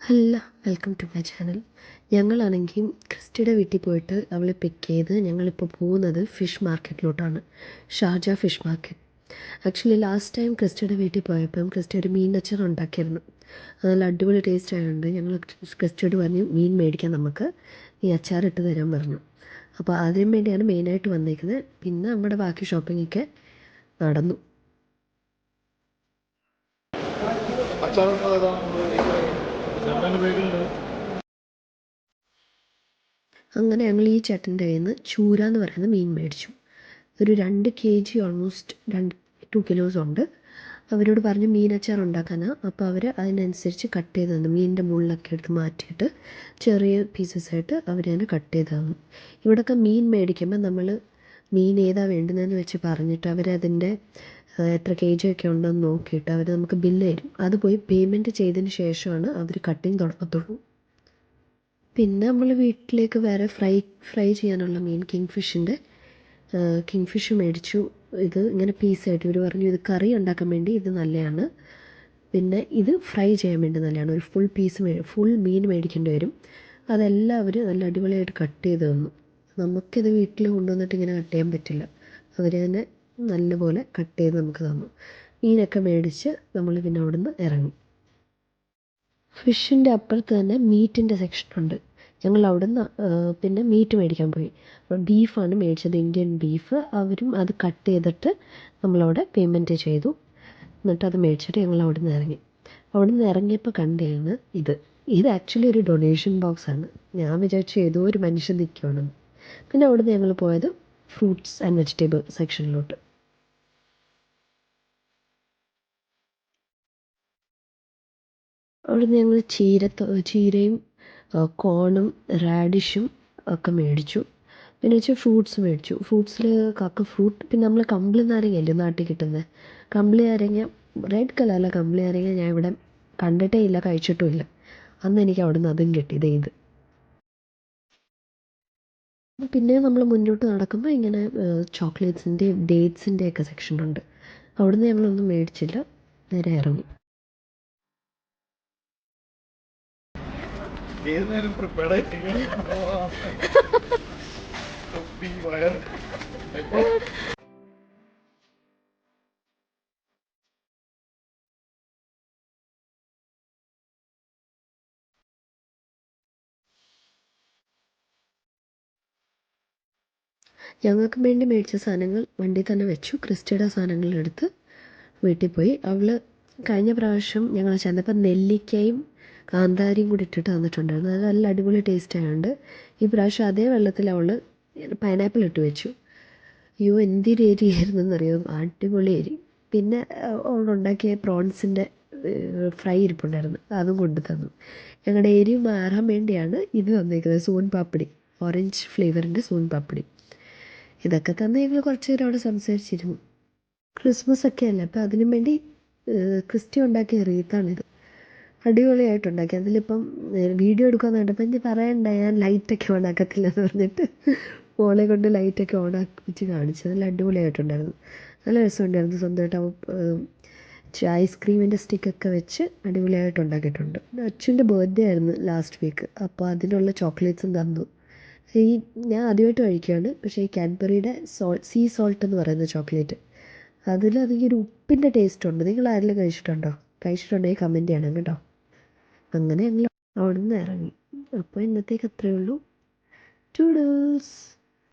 Hello, welcome to my channel. ഞങ്ങളാണെങ്കിൽ ക്രിസ്റ്റിയുടെ വീട്ടിൽ പോയിട്ട് അവളെ പിക്ക് ചെയ്ത് ഞങ്ങളിപ്പോൾ പോകുന്നത് ഫിഷ് മാർക്കറ്റിലോട്ടാണ്. Sharjah fish market. Actually last time ക്രിസ്റ്റിയുടെ വീട്ടിൽ പോയപ്പം ക്രിസ്റ്റി ഒരു മീൻ അച്ചാർ ഉണ്ടാക്കിയിരുന്നു. അത് നല്ല അടിപൊളി ടേസ്റ്റ് ആയതുകൊണ്ട് ഞങ്ങൾ ക്രിസ്റ്റിയോട് പറഞ്ഞു മീൻ മേടിക്കാൻ, നമുക്ക് ഈ അച്ചാറിട്ട് തരാൻ പറഞ്ഞു. അപ്പോൾ അതിനു വേണ്ടിയാണ് മെയിനായിട്ട് വന്നിരിക്കുന്നത്. പിന്നെ നമ്മുടെ ബാക്കി ഷോപ്പിങ്ങൊക്കെ നടന്നു. അങ്ങനെ ഞങ്ങൾ ഈ ചേട്ടൻ്റെ കയ്യിൽ നിന്ന് ചൂര എന്ന് പറയുന്ന മീൻ മേടിച്ചു. ഒരു 2 kg ഓൾമോസ്റ്റ് 2 kilos ഉണ്ട്. അവരോട് പറഞ്ഞു മീൻ അച്ചാർ ഉണ്ടാക്കാനാണ്. അപ്പോൾ അവർ അതിനനുസരിച്ച് കട്ട് ചെയ്ത് തന്നു. മീനിൻ്റെ മുള്ളൊക്കെ എടുത്ത് മാറ്റിയിട്ട് ചെറിയ പീസസ് ആയിട്ട് അവർ തന്നെ കട്ട് ചെയ്ത് തന്നു. ഇവിടെയൊക്കെ മീൻ മേടിക്കുമ്പോൾ നമ്മൾ മീൻ ഏതാണ് വേണ്ടുന്നതെന്ന് വെച്ച് പറഞ്ഞിട്ട് അവരതിൻ്റെ എത്ര kg ഒക്കെ ഉണ്ടെന്ന് നോക്കിയിട്ട് അവർ നമുക്ക് ബില്ല് തരും. അത് പോയി പേയ്മെൻറ്റ് ചെയ്തതിന് ശേഷമാണ് അവർ കട്ടിങ് തുടങ്ങത്തുള്ളൂ. പിന്നെ നമ്മൾ വീട്ടിലേക്ക് വേറെ ഫ്രൈ ചെയ്യാനുള്ള മീൻ കിങ് ഫിഷ് മേടിച്ചു. ഇത് ഇങ്ങനെ പീസായിട്ട് ഇവർ പറഞ്ഞു ഇത് കറി ഉണ്ടാക്കാൻ വേണ്ടി ഇത് നല്ലതാണ്, പിന്നെ ഇത് ഫ്രൈ ചെയ്യാൻ വേണ്ടി നല്ലതാണ്. ഒരു ഫുൾ മീൻ മേടിക്കേണ്ടി വരും. അതെല്ലാം അവർ നല്ല അടിപൊളിയായിട്ട് കട്ട് ചെയ്ത് തന്നു. നമുക്കിത് വീട്ടിൽ കൊണ്ടുവന്നിട്ട് ഇങ്ങനെ കട്ട് ചെയ്യാൻ പറ്റില്ല. അവർ തന്നെ നല്ലപോലെ കട്ട് ചെയ്ത് നമുക്ക് തന്നു. മീനൊക്കെ മേടിച്ച് നമ്മൾ പിന്നെ അവിടെ നിന്ന് ഇറങ്ങി. ഫിഷിൻ്റെ അപ്പുറത്ത് തന്നെ മീറ്റിൻ്റെ സെക്ഷനുണ്ട്. ഞങ്ങൾ അവിടെ നിന്ന് പിന്നെ മീറ്റ് മേടിക്കാൻ പോയി. അപ്പോൾ ബീഫാണ് മേടിച്ചത്, ഇന്ത്യൻ ബീഫ്. അവരും അത് കട്ട് ചെയ്തിട്ട് നമ്മളവിടെ പേയ്മെൻറ്റ് ചെയ്തു. എന്നിട്ട് അത് മേടിച്ചിട്ട് ഞങ്ങൾ അവിടെ നിന്ന് ഇറങ്ങി. അവിടെ നിന്ന് ഇറങ്ങിയപ്പോൾ കണ്ടതാണ് ഇത് ആക്ച്വലി ഒരു ഡൊണേഷൻ ബോക്സാണ്. ഞാൻ വിചാരിച്ചു ഏതോ ഒരു മനുഷ്യൻ നിൽക്കുകയാണെന്ന്. പിന്നെ അവിടെ നിന്ന് ഞങ്ങൾ പോയത് ഫ്രൂട്ട്സ് ആൻഡ് വെജിറ്റബിൾ സെക്ഷനിലോട്ട്. അവിടെ നിന്ന് ഞങ്ങൾ ചീരയും കോണും റാഡിഷും ഒക്കെ മേടിച്ചു. പിന്നെ വെച്ചാൽ ഫ്രൂട്ട്സ് മേടിച്ചു. ഫ്രൂട്ട്സിൽ ഫ്രൂട്ട്, പിന്നെ നമ്മൾ കമ്പിളി നാരങ്ങയല്ലേ നാട്ടിൽ കിട്ടുന്നത്. കമ്പിളി നാരങ്ങ, റെഡ് കളറിലെ കമ്പിളി നാരങ്ങ ഞാൻ ഇവിടെ കണ്ടിട്ടേ ഇല്ല, കഴിച്ചിട്ടുമില്ല. അന്ന് എനിക്ക് അവിടെ നിന്ന് അതും കിട്ടി. ഇത് പിന്നെ നമ്മൾ മുന്നോട്ട് നടക്കുമ്പോൾ ഇങ്ങനെ ചോക്ലേറ്റ്സിൻ്റെയും ഡേറ്റ്സിൻ്റെയൊക്കെ സെക്ഷനുണ്ട്. അവിടുന്ന് ഞങ്ങളൊന്നും മേടിച്ചില്ല, നേരെ ഇറങ്ങി. ഞങ്ങൾക്ക് വേണ്ടി മേടിച്ച സാധനങ്ങൾ വണ്ടിയിൽ തന്നെ വെച്ചു. ക്രിസ്റ്റിയുടെ സാധനങ്ങളെടുത്ത് വീട്ടിൽ പോയി. അവൾ കഴിഞ്ഞ പ്രാവശ്യം ഞങ്ങൾ ചെന്നപ്പോൾ നെല്ലിക്കയും കാന്താരിയും കൂടി ഇട്ടിട്ട് തന്നിട്ടുണ്ടായിരുന്നു. അത് നല്ല അടിപൊളി ടേസ്റ്റ് ആയതുകൊണ്ട് ഈ പ്രാവശ്യം അതേ വെള്ളത്തിൽ അവൾ പൈനാപ്പിൾ ഇട്ട് വെച്ചു. അയ്യോ, എന്തൊരു എരിയായിരുന്നെന്നറിയോ, അടിപൊളി എരി. പിന്നെ അവളുണ്ടാക്കിയ പ്രോൺസിൻ്റെ ഫ്രൈ ഇരിപ്പുണ്ടായിരുന്നു, അതും കൊണ്ടു തന്നു. ഞങ്ങളുടെ എരി മാറാൻ വേണ്ടിയാണ് ഇത് തന്നിരിക്കുന്നത്, സോൻ പാപ്പടി, ഓറഞ്ച് ഫ്ലേവറിൻ്റെ സോൻ പാപ്പടി. ഇതൊക്കെ തന്നെ ഞങ്ങൾ കുറച്ച് നേരം അവിടെ സംസാരിച്ചിരുന്നു. ക്രിസ്മസ് ഒക്കെ അല്ലേ, അപ്പോൾ അതിനു വേണ്ടി ക്രിസ്റ്റി ഉണ്ടാക്കിയ റീത്താണിത്. അടിപൊളിയായിട്ടുണ്ടാക്കി. അതിലിപ്പം വീഡിയോ എടുക്കാമെന്ന് കണ്ടപ്പോൾ എനിക്ക് പറയണ്ട, ഞാൻ ലൈറ്റൊക്കെ ഓൺ ആക്കത്തില്ലെന്ന് പറഞ്ഞിട്ട് മോളെ കൊണ്ട് ലൈറ്റൊക്കെ ഓൺ ആക്കിച്ച് കാണിച്ചു. നല്ല അടിപൊളിയായിട്ടുണ്ടായിരുന്നു, നല്ല രസമുണ്ടായിരുന്നു. സ്വന്തമായിട്ട് ഐസ്ക്രീമിൻ്റെ സ്റ്റിക്കൊക്കെ വെച്ച് അടിപൊളിയായിട്ട് ഉണ്ടാക്കിയിട്ടുണ്ട്. അച്ഛൻ്റെ ബർത്ത്ഡേ ആയിരുന്നു ലാസ്റ്റ് വീക്ക്, അപ്പോൾ അതിനുള്ള ചോക്ലേറ്റ്സും തന്നു. ഞാൻ ആദ്യമായിട്ട് കഴിക്കുകയാണ്. പക്ഷേ ഈ കാഡ്ബറിയുടെ സീ സോൾട്ട് എന്ന് പറയുന്ന ചോക്ലേറ്റ്, അതിലധികം ഒരു ഉപ്പിൻ്റെ ടേസ്റ്റ് ഉണ്ട്. നിങ്ങൾ ആരെങ്കിലും കഴിച്ചിട്ടുണ്ടോ? കഴിച്ചിട്ടുണ്ടെങ്കിൽ കമൻറ്റ് ചെയ്യണം കേട്ടോ. അങ്ങനെ ഞങ്ങൾ അവിടെ നിന്ന് ഇറങ്ങി. അപ്പോൾ ഇന്നത്തേക്ക് അത്രയേ ഉള്ളൂ. ടൂഡേഴ്സ്.